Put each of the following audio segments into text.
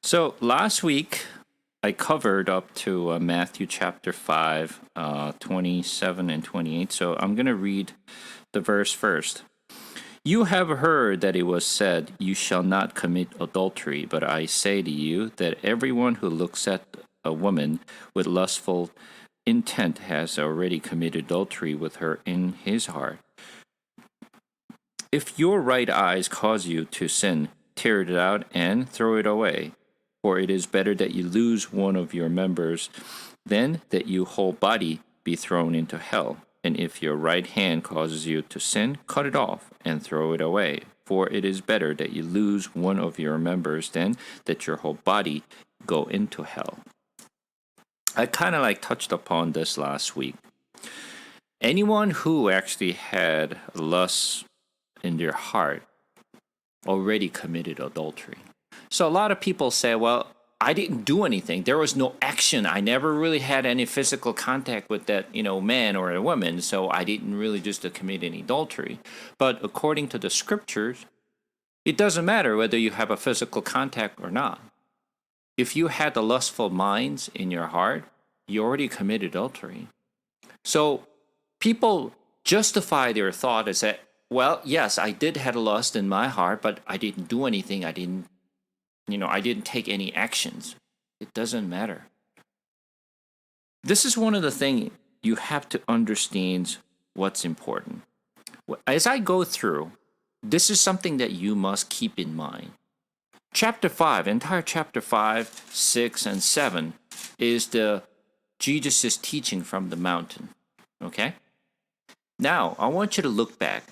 So last week I covered up to Matthew chapter 5, 27 and 28. So I'm going to read the verse first. You have heard that it was said, "You shall not commit adultery." But I say to you that everyone who looks at a woman with lustful intent has already committed adultery with her in his heart. If your right eye cause you to sin, tear it out and throw it away. For it is better that you lose one of your members than that your whole body be thrown into hell. And if your right hand causes you to sin, cut it off and throw it away. For it is better that you lose one of your members than that your whole body go into hell. I kind of touched upon this last week. Anyone who actually had lust in their heart already committed adultery. So a lot of people say, well, I didn't do anything. There was no action. I never really had any physical contact with that, man or a woman. So I didn't really just commit any adultery. But according to the scriptures, it doesn't matter whether you have a physical contact or not. If you had the lustful minds in your heart, you already committed adultery. So people justify their thought as that, well, yes, I did have lust in my heart, but I didn't do anything. I didn't take any actions. It doesn't matter. This is one of the things you have to understand what's important. As I go through, this is something that you must keep in mind. Chapter 5, entire chapter 5, 6, and 7 is the Jesus' teaching from the mountain. Okay? Now, I want you to look back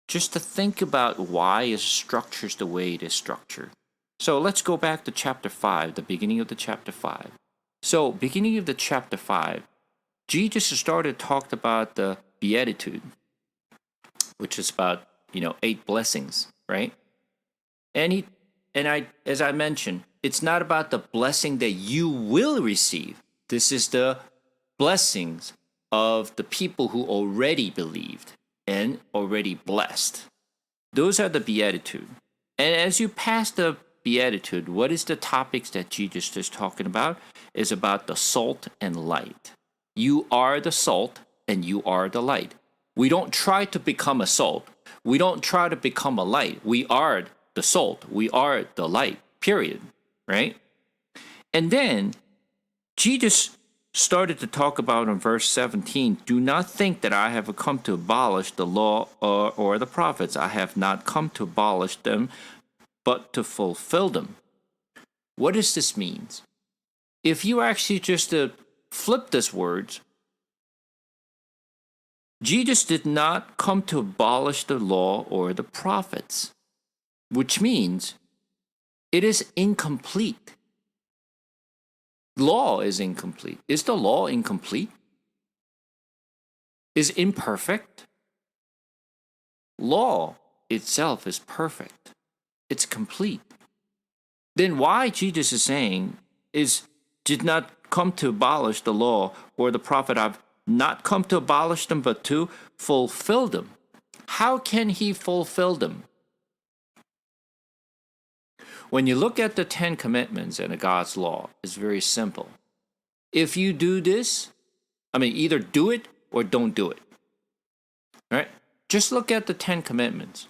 just to think about why it structures the way it is structured. So let's go back to chapter 5, the beginning of the chapter 5. So, beginning of the chapter 5, Jesus started talked about the Beatitude, which is about, 8 blessings, right? As I mentioned, it's not about the blessing that you will receive. This is the blessings of the people who already believed and already blessed. Those are the Beatitude. And as you pass the Beatitude, what is the topics that Jesus is talking about? Is about the salt and light. You are the salt and you are the light. We don't try to become a salt. We don't try to become a light. We are the salt. We are the light, period. Right? And then Jesus started to talk about in verse 17, do not think that I have come to abolish the law or the prophets. I have not come to abolish them, but to fulfill them. What does this mean? If you actually just flip this words, Jesus did not come to abolish the law or the prophets, which means it is incomplete. Law is incomplete. Is the law incomplete? Is imperfect? Law itself is perfect. It's complete. Then why Jesus is saying did not come to abolish the law or the prophet. I've not come to abolish them, but to fulfill them. How can he fulfill them? When you look at the 10 commandments and God's law, it's very simple. If you do this, either do it or don't do it. All right? Just look at the 10 commandments.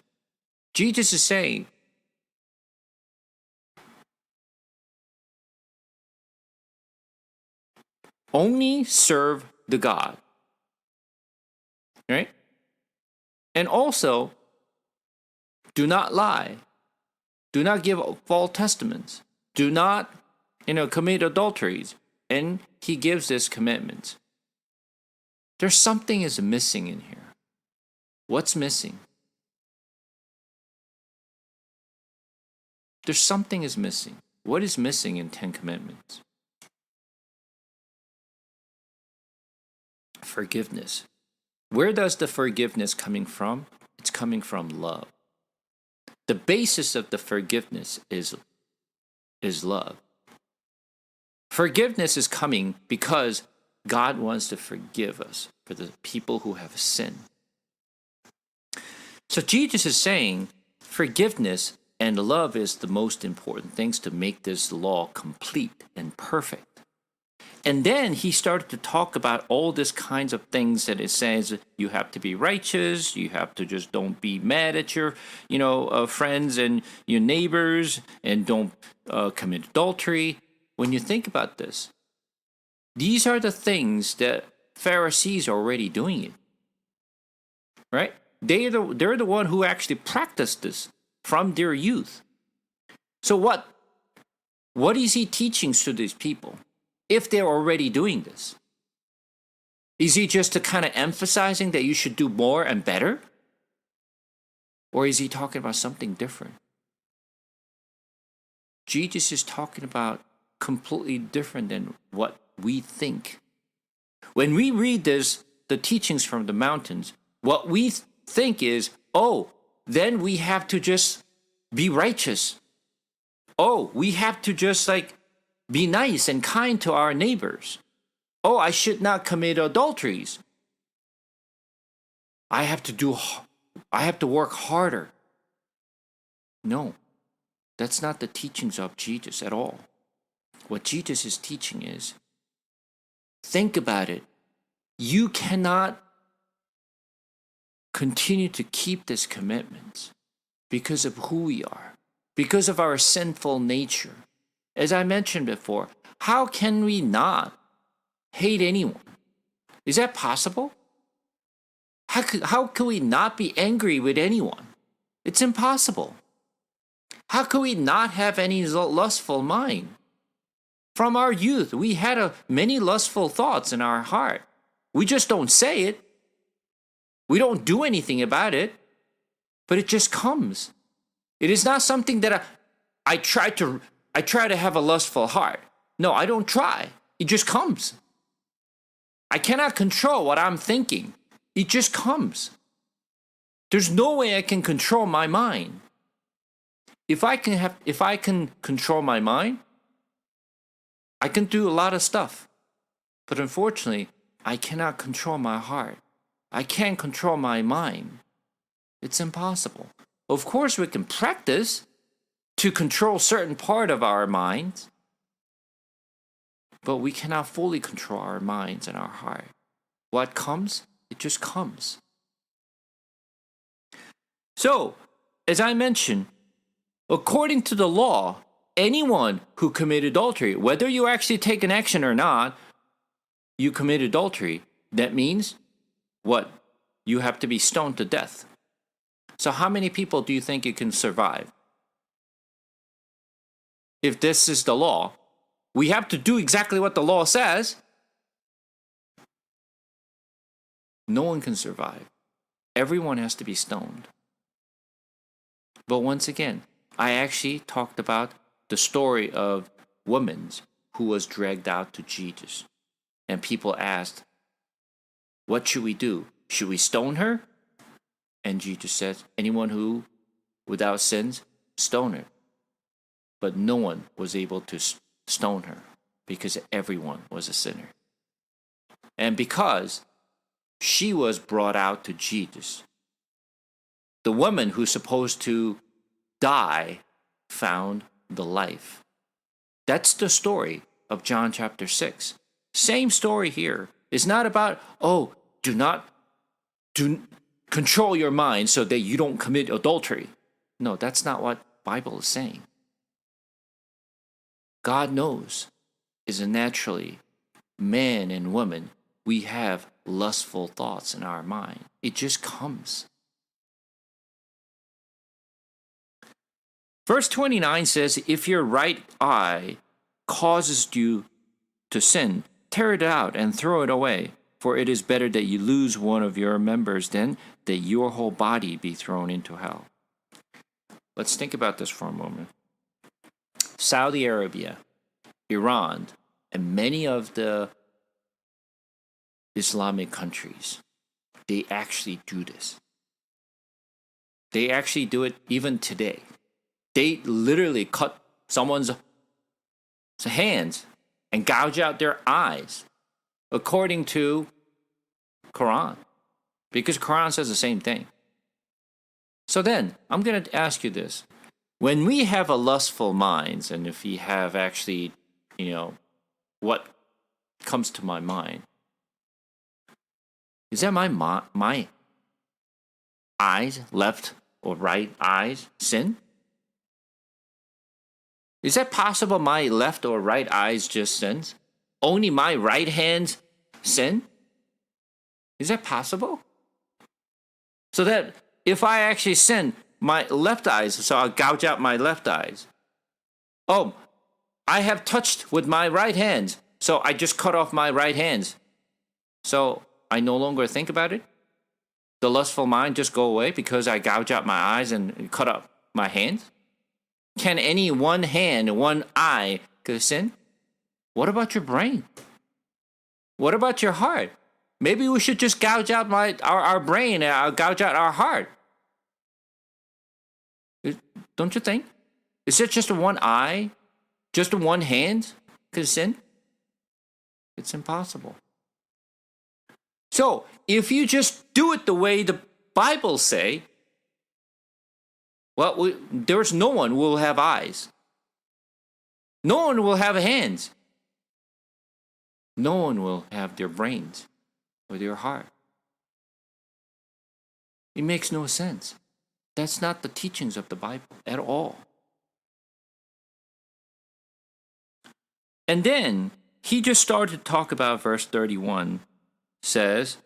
Jesus is saying, only serve the God. Right? And also, do not lie. Do not give false testaments. Do not, commit adulteries. And he gives this commitment. There's something is missing in here. What's missing? There's something is missing. What is missing in 10 commandments? Forgiveness. Where does the forgiveness coming from? It's coming from love. The basis of the forgiveness is love. Forgiveness is coming because God wants to forgive us for the people who have sinned. So Jesus is saying forgiveness And love is the most important things to make this law complete and perfect. And then he started to talk about all these kinds of things that it says you have to be righteous, you have to just don't be mad at your, friends and your neighbors, and don't commit adultery. When you think about this, these are the things that Pharisees are already doing it, right? They're the one who actually practiced this from their youth. So what is he teaching to these people? If they're already doing this, is he just kind of emphasizing that you should do more and better? Or is he talking about something different? Jesus is talking about completely different than what we think. When we read this, the teachings from the mountains, what we think is, then we have to just be righteous. We have to just be nice and kind to our neighbors. I should not commit adulteries. I have to work harder. No, that's not the teachings of Jesus at all. What Jesus is teaching is, think about it. You cannot continue to keep this commitment because of who we are, because of our sinful nature. As I mentioned before, how can we not hate anyone? Is that possible? How could we not be angry with anyone? It's impossible. How could we not have any lustful mind? From our youth, we had many lustful thoughts in our heart. We just don't say it. We don't do anything about it, but it just comes. It is not something that I try to have a lustful heart. No, I don't try. It just comes. I cannot control what I'm thinking. It just comes. There's no way I can control my mind. If I can control my mind, I can do a lot of stuff. But unfortunately, I cannot control my heart. I can't control my mind. It's impossible. Of course, we can practice to control certain part of our minds, but we cannot fully control our minds and our heart. What comes, it just comes. So, as I mentioned, according to the law, anyone who committed adultery, whether you actually take an action or not, you commit adultery. That means what? You have to be stoned to death. So how many people do you think you can survive? If this is the law, we have to do exactly what the law says. No one can survive. Everyone has to be stoned. But once again, I actually talked about the story of woman who was dragged out to Jesus. And people asked, what should we do? Should we stone her? And Jesus said, anyone who without sins, stone her. But no one was able to stone her because everyone was a sinner. And because she was brought out to Jesus, the woman who's supposed to die found the life. That's the story of John chapter 6. Same story here. It's not about, do control your mind so that you don't commit adultery. No, that's not what Bible is saying. God knows is naturally man and woman, we have lustful thoughts in our mind. It just comes. Verse 29 says, if your right eye causes you to sin, tear it out and throw it away, for it is better that you lose one of your members than that your whole body be thrown into hell. Let's think about this for a moment. Saudi Arabia, Iran, and many of the Islamic countries, they actually do this. They actually do it even today. They literally cut someone's hands and gouge out their eyes according to Quran, because Quran says the same thing. So then, I'm going to ask you this. when we have a lustful minds, and if we have actually, what comes to my mind, is that my eyes, left or right eyes, sin? Is that possible? My left or right eyes just sins? Only my right hand sin? Is that possible? So that if I actually sin, my left eyes, so I'll gouge out my left eyes. Oh, I have touched with my right hand, so I just cut off my right hand. So I no longer think about it? The lustful mind just go away because I gouge out my eyes and cut up my hands? Can any one hand, one eye sin? What about your brain? What about your heart? Maybe we should just gouge out our brain, gouge out our heart. Don't you think? Is it just one eye? Just one hand could sin? It's impossible. So, if you just do it the way the Bible say, well, there's no one who will have eyes. No one will have hands. No one will have their brains or their heart. It makes no sense. That's not the teachings of the Bible at all. And then he just started to talk about verse 31 says,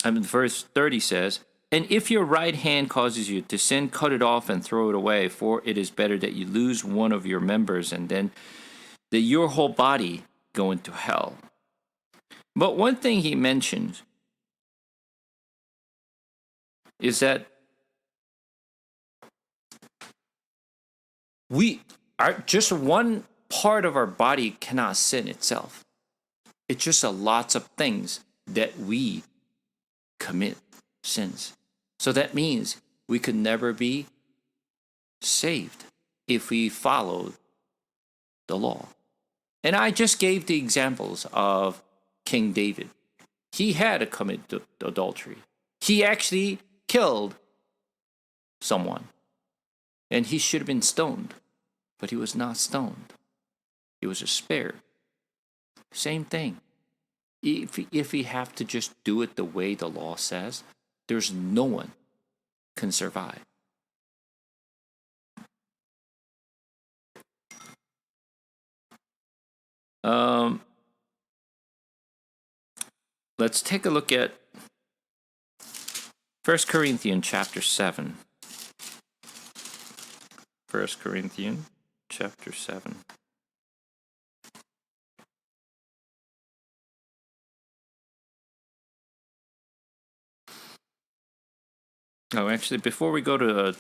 verse 30 says, and if your right hand causes you to sin, cut it off and throw it away, for it is better that you lose one of your members and then that your whole body go into hell. But one thing he mentions is that we are just one part of our body cannot sin itself. It's just lots of things that we commit sins. So that means we could never be saved if we followed the law. And I just gave the examples of King David. He had to commit adultery. He actually killed someone. And he should have been stoned. But he was not stoned. He was spared. Same thing. If we have to just do it the way the law says, there's no one can survive. Let's take a look at 1 Corinthians chapter 7. 1 Corinthians chapter 7. Oh, actually, before we go to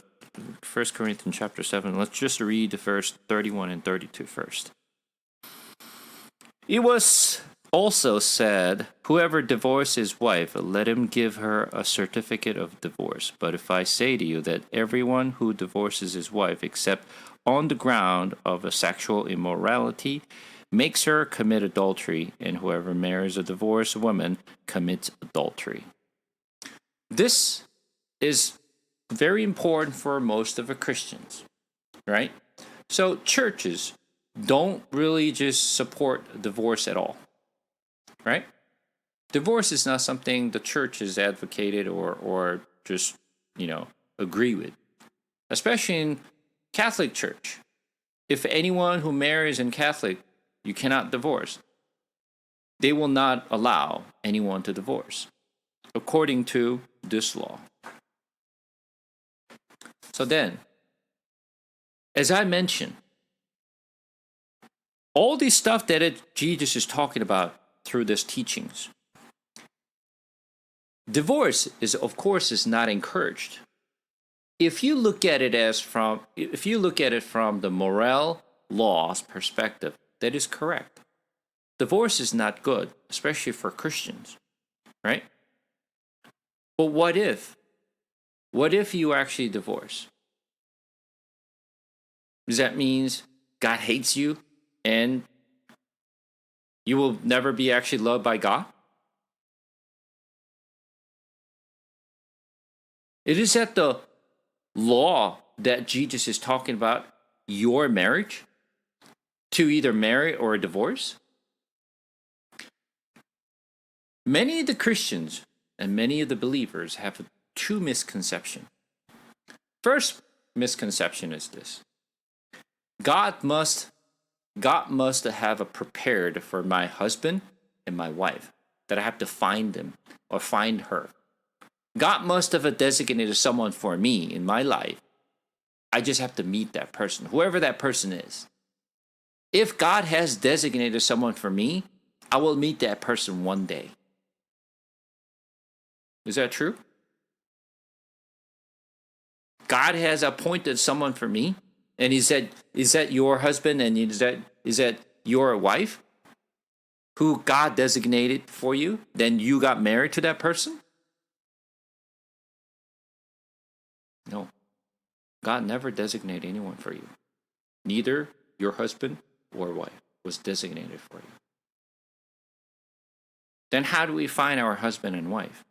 1 Corinthians chapter 7, let's just read the verse 31 and 32 first. It was also said, whoever divorces his wife, let him give her a certificate of divorce. But if I say to you that everyone who divorces his wife, except on the ground of a sexual immorality, makes her commit adultery, and whoever marries a divorced woman commits adultery. This is very important for most of the Christians, right? So churches don't really just support divorce at all, right? Divorce is not something the church has advocated or just, agree with, especially in Catholic Church. If anyone who marries in Catholic, you cannot divorce. They will not allow anyone to divorce, according to this law. So then, as I mentioned, all this stuff that Jesus is talking about through these teachings, divorce is not encouraged. If you look at it from the moral law's perspective, that is correct. Divorce is not good, especially for Christians, right? But what if? What if you actually divorce? Does that mean God hates you and you will never be actually loved by God? It is that the law that Jesus is talking about your marriage to either marry or divorce? Many of the Christians and many of the believers have two misconceptions. First misconception is this: God must have a prepared for my husband and my wife, that I have to find them or find her. God must have designated someone for me in my life. I just have to meet that person, whoever that person is. If God has designated someone for me, I will meet that person one day. Is that true? God has appointed someone for me, and is that your husband, and is that your wife who God designated for you? Then you got married to that person? No. God never designated anyone for you. Neither your husband or wife was designated for you. Then how do we find our husband and wife?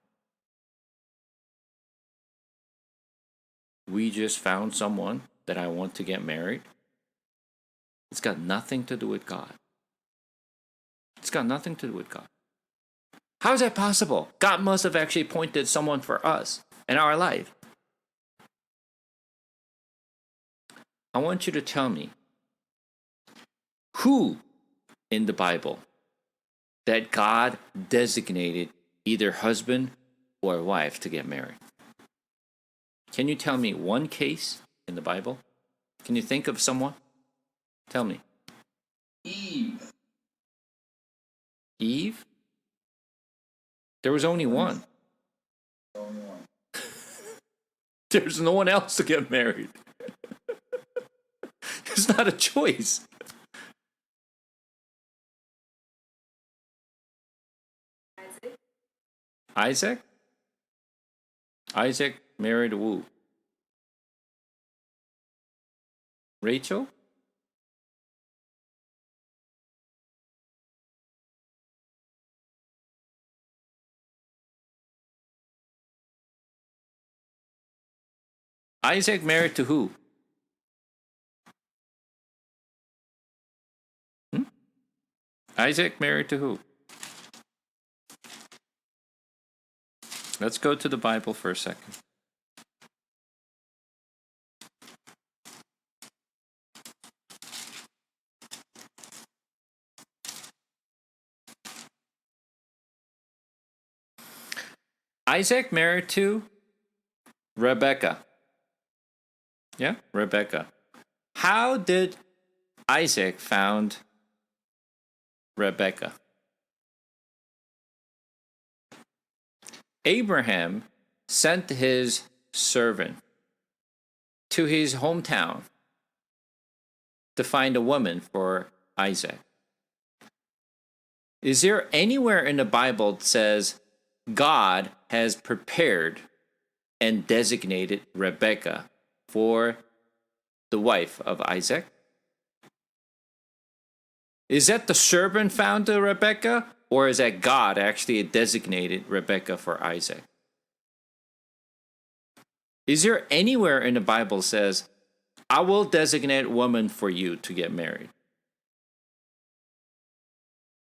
We just found someone that I want to get married. It's got nothing to do with God. It's got nothing to do with God. How is that possible? God must have actually appointed someone for us in our life. I want you to tell me who in the Bible that God designated either husband or wife to get married. Can you tell me one case in the Bible? Can you think of someone? Tell me. Eve. Eve? There was only one. There's no one else to get married. It's not a choice. Isaac? Isaac married who? Rachel? Isaac married to who? Isaac married to who? Let's go to the Bible for a second. Isaac married to Rebecca. Yeah, Rebecca. How did Isaac found Rebecca? Abraham sent his servant to his hometown to find a woman for Isaac. Is there anywhere in the Bible that says God has prepared and designated Rebecca for the wife of Isaac? Is that the servant found the Rebecca, or is that God actually designated Rebecca for Isaac? Is there anywhere in the Bible says, I will designate a woman for you to get married?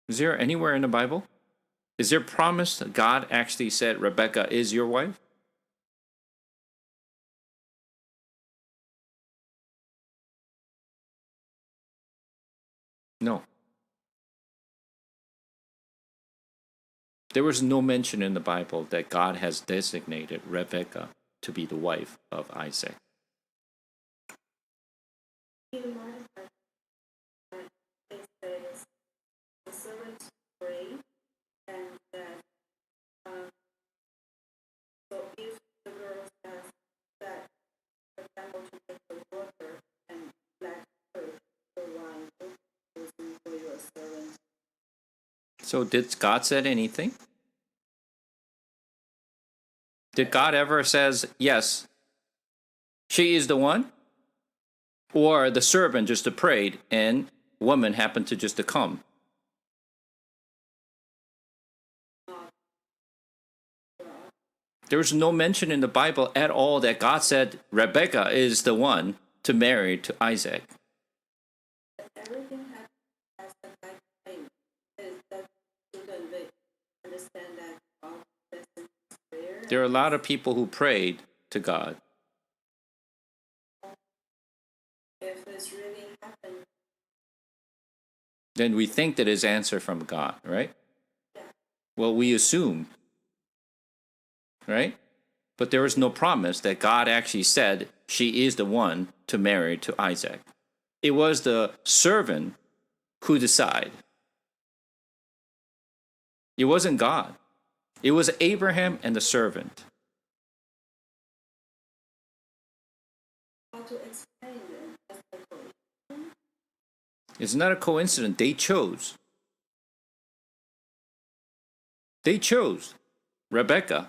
Is there anywhere in the Bible? Is there promise that God actually said Rebecca is your wife? No. There was no mention in the Bible that God has designated Rebecca to be the wife of Isaac. In Mark, it says the servant prayed, and that so if the girl says that the camel to take the water and black earth the wine using for your servant. So did God said anything? Did God ever says, yes, she is the one? Or the servant just prayed and woman happened to just to come? There's no mention in the Bible at all that God said Rebecca is the one to marry to Isaac. But everything happens as the Bible claims. Is that shouldn't they understand that God doesn't prayer? There are a lot of people who prayed to God. If it's really happened, Then we think that is answer from God, right? yeah. Well, we assume, right? But there was no promise that God actually said she is the one to marry to Isaac. It was the servant who decided. It wasn't God. It was Abraham and the servant. How to explain them as a coincidence? It's not a coincidence. They chose. They chose Rebecca.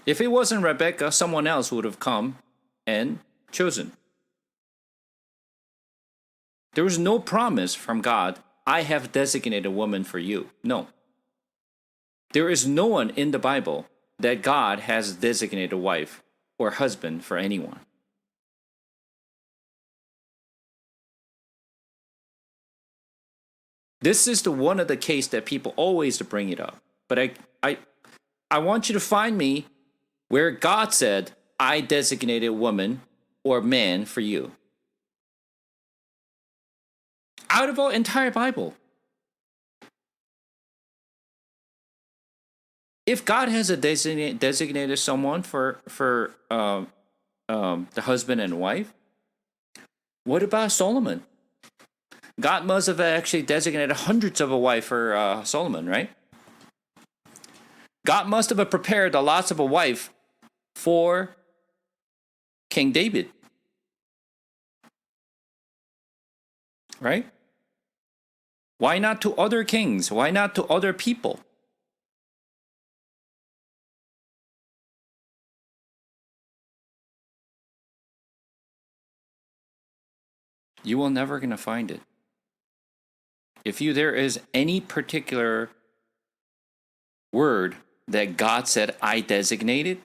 If it wasn't Rebecca, someone else would have come and chosen. There was no promise from God, I have designated a woman for you. No. There is no one in the Bible that God has designated a wife or husband for anyone. This is the one of the case that people always bring it up. But I want you to find me where God said, I designated woman or man for you. Out of our entire Bible. If God has a designated someone for the husband and wife, what about Solomon? God must have actually designated hundreds of a wife for Solomon, right? God must have prepared a lots of a wife for King David, right? Why not to other kings? Why not to other people? You will never gonna find it. If there is any particular word that God said I designated,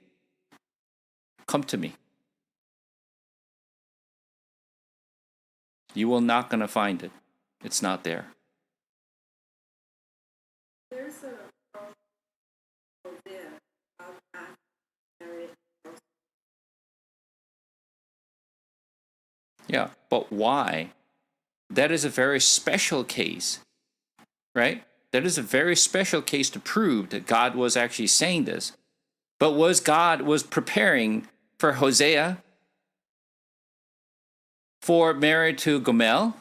come to me. You will not gonna find it. It's not there. There's a Hosea of asked married. Yeah, but why? That is a very special case, right? That is a very special case to prove that God was actually saying this. But was God preparing for Hosea for married to Gomer?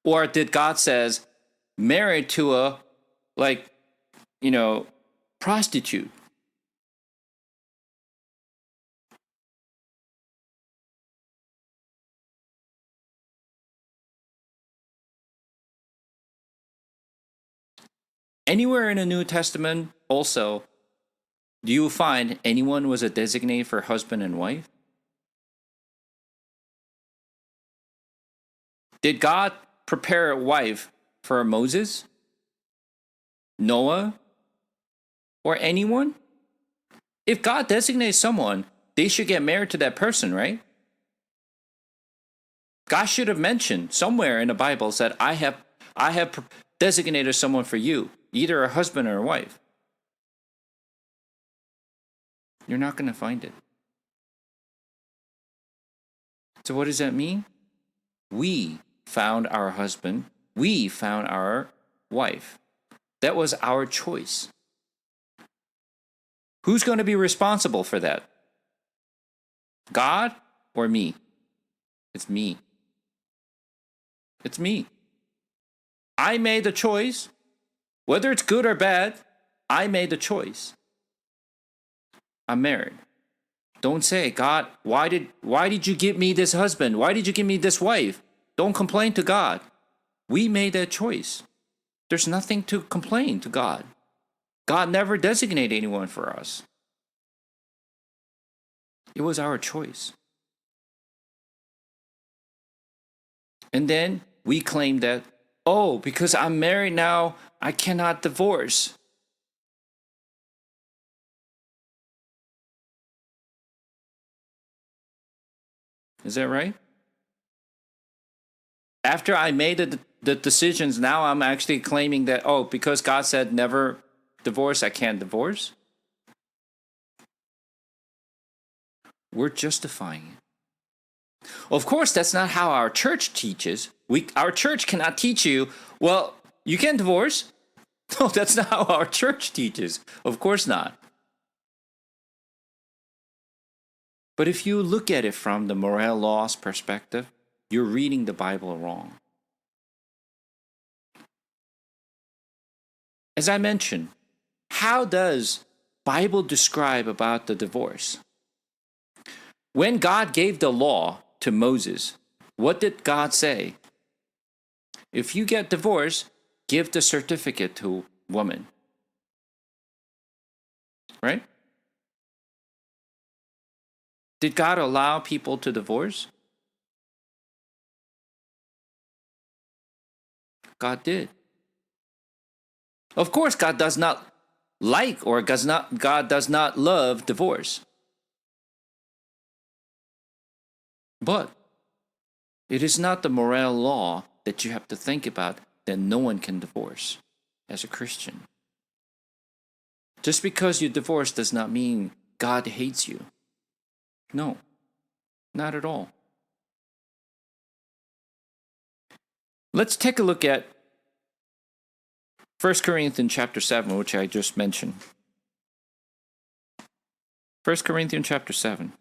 Or did God says married to a prostitute? Anywhere in the New Testament also, do you find anyone was a designate for husband and wife? Did God prepare a wife for Moses, Noah, or anyone? If God designates someone, they should get married to that person, right? God should have mentioned somewhere in the Bible said, I have designated someone for you, either a husband or a wife. You're not going to find it. So what does that mean? We found our husband. We found our wife. That was our choice. Who's going to be responsible for that? God or me? It's me. It's me. I made the choice. Whether it's good or bad, I made the choice. I'm married. Don't say, God, why did you give me this husband? Why did you give me this wife? Don't complain to God. We made that choice. There's nothing to complain to God. God never designated anyone for us. It was our choice. And then we claim that, oh, because I'm married now, I cannot divorce. Is that right? After I made the decisions, now I'm actually claiming that, oh, because God said never divorce, I can't divorce. We're justifying it. Of course, that's not how our church teaches. Our church cannot teach you, well, you can't divorce. No, that's not how our church teaches. Of course not. But if you look at it from the moral laws perspective, you're reading the Bible wrong. As I mentioned, how does Bible describe about the divorce? When God gave the law to Moses, what did God say? If you get divorced, give the certificate to woman. Right? Did God allow people to divorce? God did. Of course, God does not like or God does not love divorce. But it is not the moral law that you have to think about that no one can divorce as a Christian. Just because you divorce does not mean God hates you. No, not at all. Let's take a look at 1 Corinthians chapter 7, which I just mentioned. 1 Corinthians chapter 7.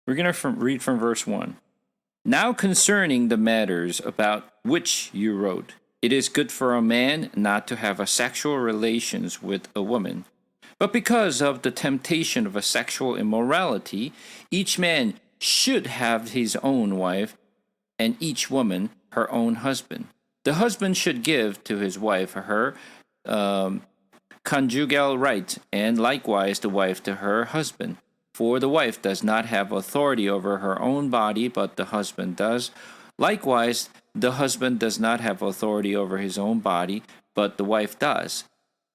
We're going to read from verse 1. Now concerning the matters about which you wrote, it is good for a man not to have a sexual relations with a woman. But because of the temptation of a sexual immorality, each man should have his own wife, and each woman her own husband. The husband should give to his wife her conjugal right, and likewise the wife to her husband. For the wife does not have authority over her own body, but the husband does. Likewise, the husband does not have authority over his own body, but the wife does.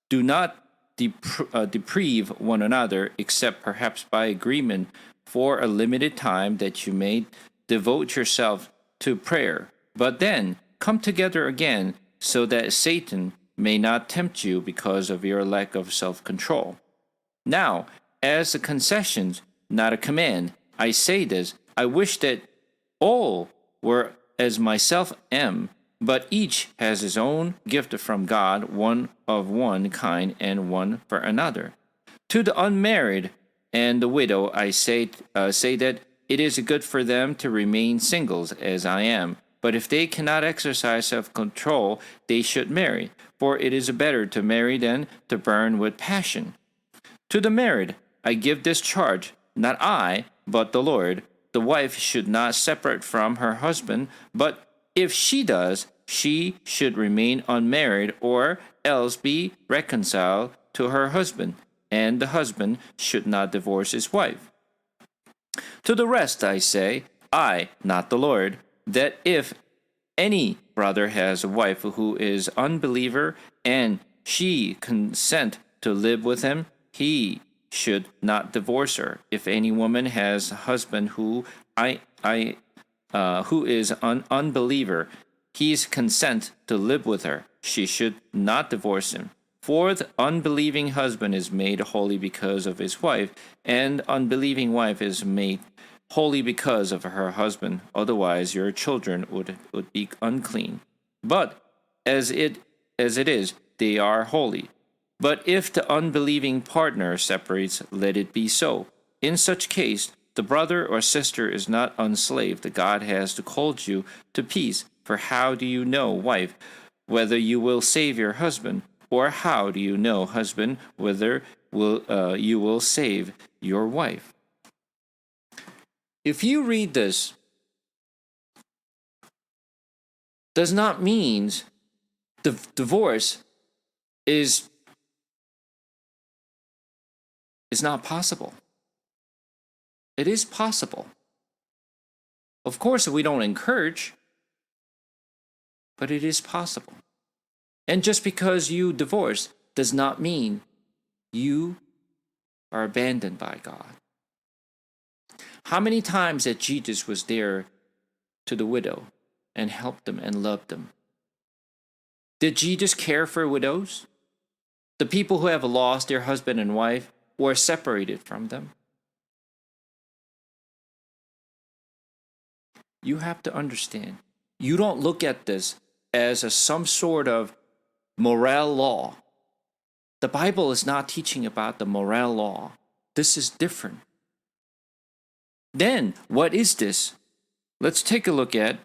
Do not deprive one another, except perhaps by agreement for a limited time, that you may devote yourself to prayer. But then come together again, so that Satan may not tempt you because of your lack of self-control. Now, as a concession, not a command, I say this: I wish that all were as myself am, but each has his own gift from God, one of one kind and one for another. To the unmarried and the widow I say that it is good for them to remain singles, as I am. But if they cannot exercise self-control, they should marry, for it is better to marry than to burn with passion. To the married I give this charge, not I, but the Lord: the wife should not separate from her husband, but if she does, she should remain unmarried, or else be reconciled to her husband, and the husband should not divorce his wife. To the rest I say, I, not the Lord, that if any brother has a wife who is unbeliever, and she consent to live with him, he should not divorce her. If any woman has a husband who is an unbeliever, he's consent to live with her, she should not divorce him. For the unbelieving husband is made holy because of his wife, and unbelieving wife is made holy because of her husband. Otherwise your children would be unclean. But as it is, they are holy. But if the unbelieving partner separates, let it be so. In such case, the brother or sister is not enslaved. God has called you to peace. For how do you know, wife, whether you will save your husband? Or how do you know, husband, whether you will save your wife? If you read this, does not mean the divorce is not possible. It is possible. Of course, we don't encourage, but it is possible. And just because you divorce does not mean you are abandoned by God. How many times that Jesus was there to the widow and helped them and loved them? Did Jesus care for widows? The people who have lost their husband and wife or separated from them? You have to understand, you don't look at this as some sort of moral law. The Bible is not teaching about the moral law. This is different. Then, what is this? Let's take a look at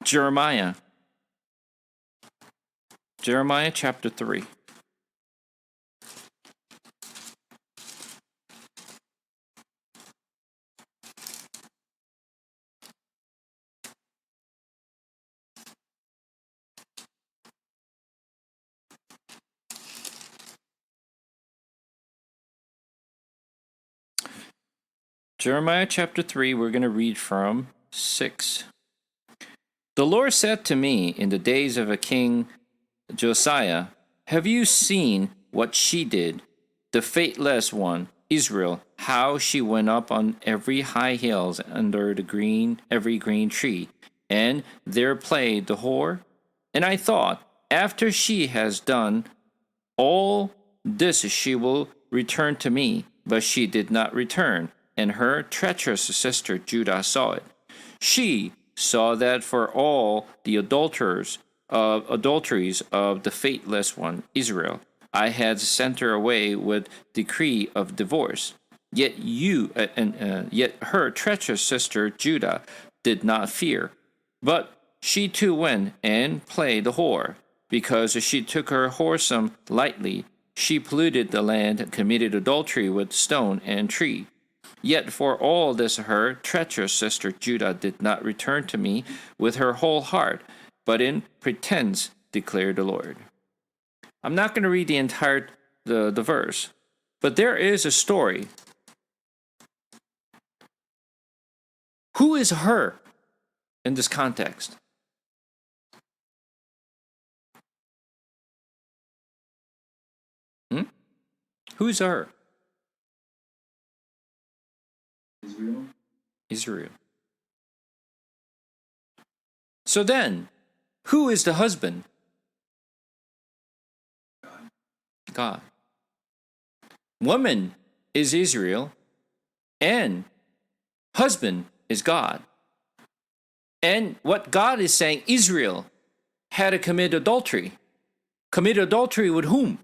Jeremiah. Jeremiah chapter 3. Jeremiah chapter 3, we're going to read from 6. The Lord said to me in the days of a king Josiah, have you seen what she did, the faithless one, Israel, how she went up on every high hills under the every green tree, and there played the whore? And I thought, after she has done all this, she will return to me. But she did not return, and her treacherous sister Judah saw it. She saw that for all the adulteries of the faithless one, Israel, I had sent her away with decree of divorce. Yet yet her treacherous sister Judah did not fear, but she too went and played the whore, because she took her whoresome lightly. She polluted the land and committed adultery with stone and tree. Yet for all this her treacherous sister Judah did not return to me with her whole heart, but in pretense, declared the Lord. I'm not going to read the entire the verse, but there is a story. Who is her in this context? Who's her? Israel. Israel. So then, who is the husband? God. Woman is Israel, and husband is God. And what God is saying, Israel had to commit adultery. Commit adultery with whom?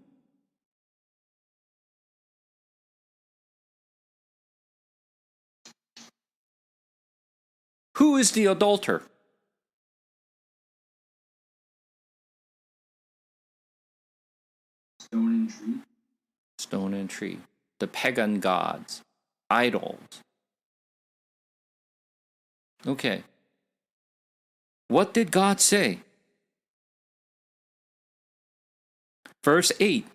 Who is the adulterer? Stone and tree. Stone and tree. The pagan gods. Idols. Okay. What did God say? Verse 8.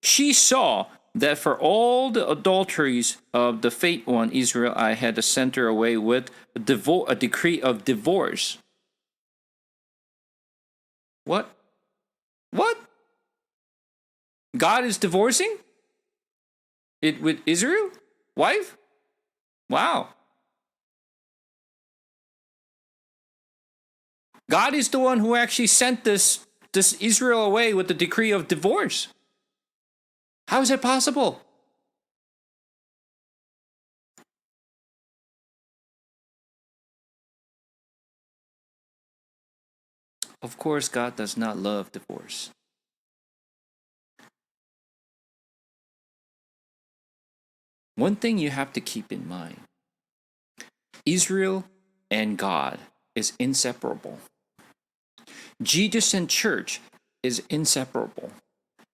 She saw that for all the adulteries of the faint one Israel, I had to send her away with a decree of divorce. What? What? God is divorcing it with Israel? Wife? Wow. God is the one who actually sent this Israel away with the decree of divorce. How is that possible? Of course, God does not love divorce. One thing you have to keep in mind, Israel and God is inseparable. Jesus and church is inseparable.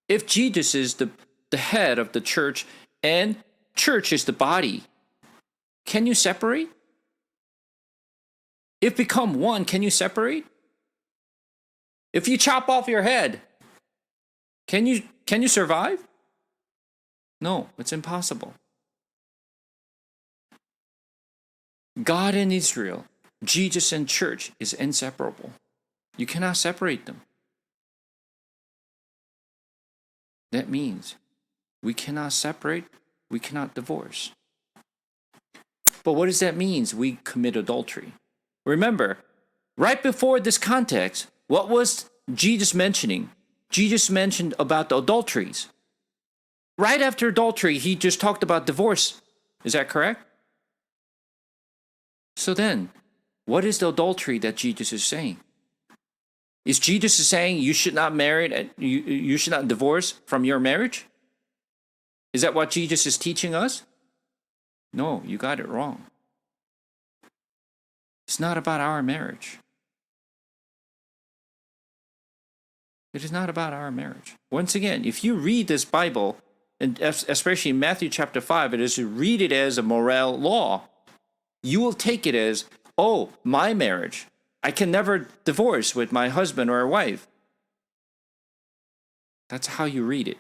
If Jesus is the head of the church and church is the body, can you separate? If become one, can you separate? If you chop off your head, can you survive? No, it's impossible. God and Israel, Jesus and church is inseparable. You cannot separate them. That means we cannot separate, we cannot divorce. But what does that mean? We commit adultery. Remember, right before this context, what was Jesus mentioning? Jesus mentioned about the adulteries. Right after adultery, he just talked about divorce. Is that correct? So then, what is the adultery that Jesus is saying? Is Jesus saying you should not marry, you should not divorce from your marriage? Is that what Jesus is teaching us? No, you got it wrong. It's not about our marriage. It is not about our marriage. Once again, if you read this Bible, and especially in Matthew chapter 5, it is to read it as a moral law. You will take it as, oh, my marriage. I can never divorce with my husband or wife. That's how you read it.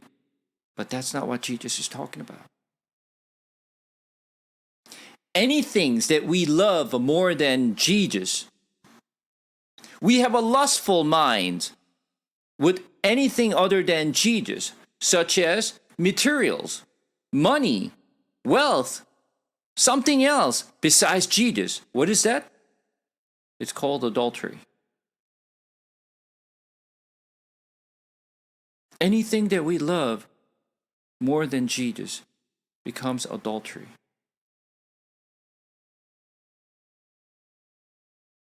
But that's not what Jesus is talking about. Any things that we love more than Jesus, we have a lustful mind with anything other than Jesus, such as materials, money, wealth, something else besides Jesus. What is that? It's called adultery. Anything that we love more than Jesus becomes adultery.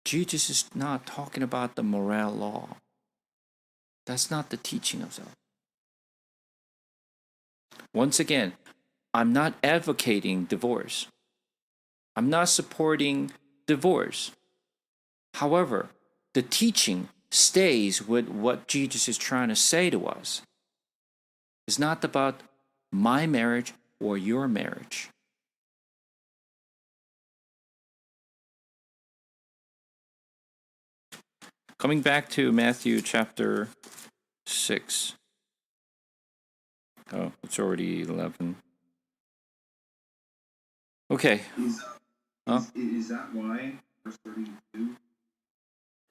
Jesus is not talking about the moral law. That's not the teaching of that. Once again, I'm not advocating divorce. I'm not supporting divorce. However, the teaching stays with what Jesus is trying to say to us. It's not about my marriage or your marriage. Coming back to Matthew chapter 6. Oh, it's already 11. Okay. Is that why, verse 32,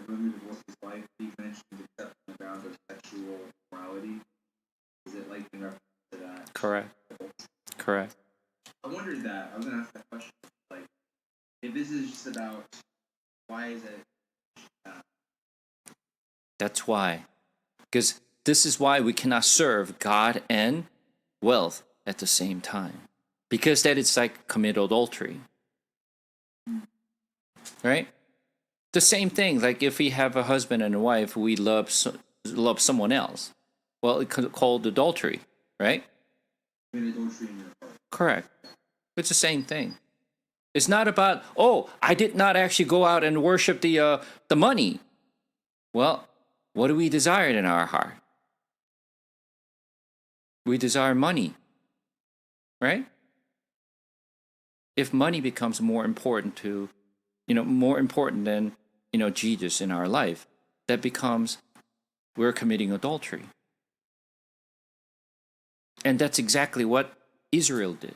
if a man divorces his wife, he mentions except on the grounds of sexual morality? Is it like in reference to that? Correct. I wondered that. I was going to ask that question. Like, if this is just about why is it? That's why. Because this is why we cannot serve God and wealth at the same time. Because that is like commit adultery. Right? The same thing, like if we have a husband and a wife, we love someone else. Well, it's called adultery, right? Commit adultery in your heart. Correct. It's the same thing. It's not about, oh, I did not actually go out and worship the money. Well, what do we desire in our heart? We desire money, right? If money becomes more important than, Jesus in our life, that becomes, we're committing adultery. And that's exactly what Israel did.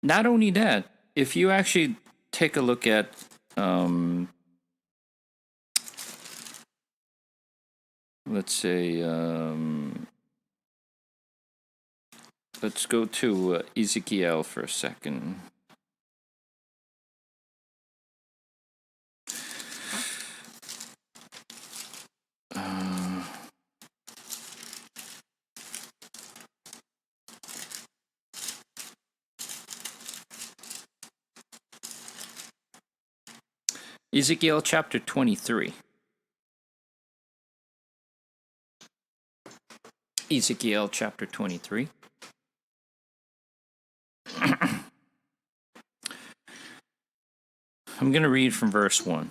Not only that, if you actually take a look at, let's say, let's go to Ezekiel for a second. Ezekiel chapter 23. Ezekiel chapter 23. I'm going to read from verse 1.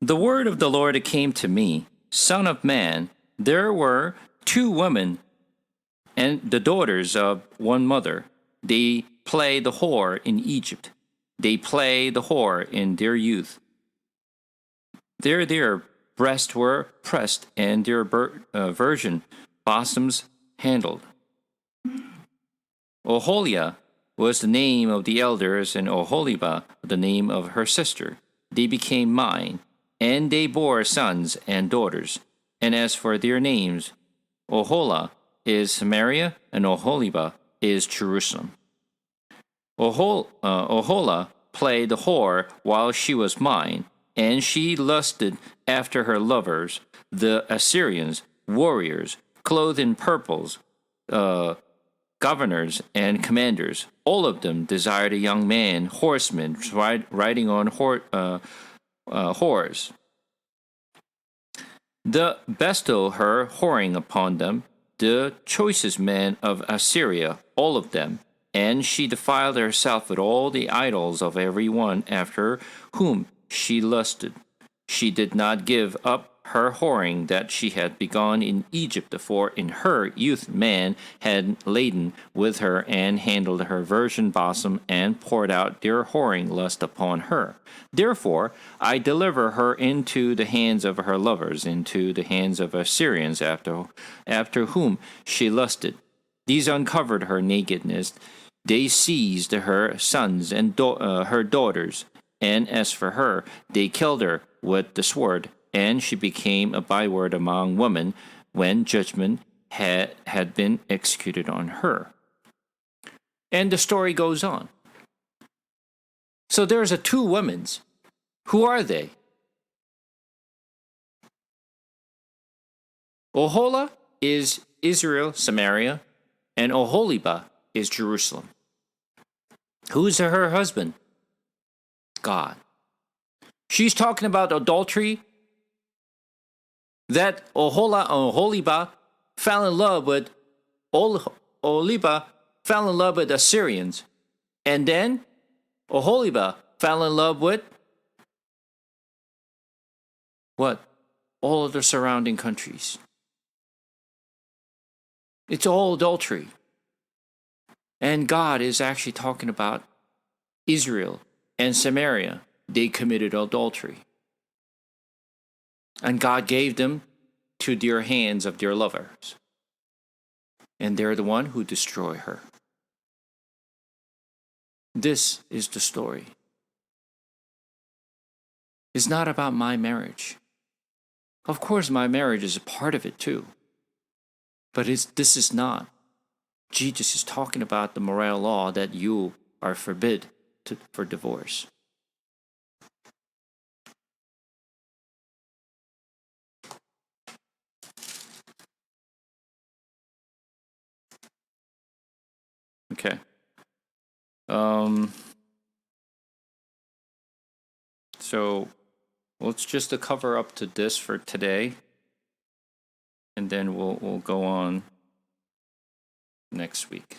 The word of the Lord came to me, Son of man, there were 2 women and the daughters of one mother. They play the whore in Egypt. They play the whore in their youth. Their breasts were pressed, and their virgin bosoms handled. Oholiah was the name of the elders, and Oholibah the name of her sister. They became mine, and they bore sons and daughters. And as for their names, Oholah is Samaria, and Oholibah is Jerusalem. Oholah played the whore while she was mine, and she lusted after her lovers, the Assyrians, warriors, clothed in purples, governors and commanders. All of them desired a young man, horsemen, riding on whores. The bestow her whoring upon them, the choicest men of Assyria, all of them. And she defiled herself with all the idols of every one after whom she lusted. She did not give up her whoring that she had begun in Egypt, for in her youth man had laden with her and handled her virgin bosom and poured out their whoring lust upon her. Therefore I deliver her into the hands of her lovers, into the hands of Assyrians after whom she lusted. These uncovered her nakedness. They seized her sons and her daughters, and as for her, they killed her with the sword, and she became a byword among women when judgment had been executed on her. And the story goes on. So there's two women. Who are they? Oholah is Israel, Samaria, and Oholibah is Jerusalem. Who's her husband? God. She's talking about adultery, that Oholibah fell in love with Oholibah fell in love with Assyrians, and then Oholibah fell in love with what? All of the surrounding countries. It's all adultery. And God is actually talking about Israel and Samaria. They committed adultery. And God gave them to their hands of their lovers. And they're the one who destroy her. This is the story. It's not about my marriage. Of course, my marriage is a part of it too. But this is not. Jesus is talking about the moral law that you are forbid for divorce. Okay. So let's just cover up to this for today, and then we'll go on next week.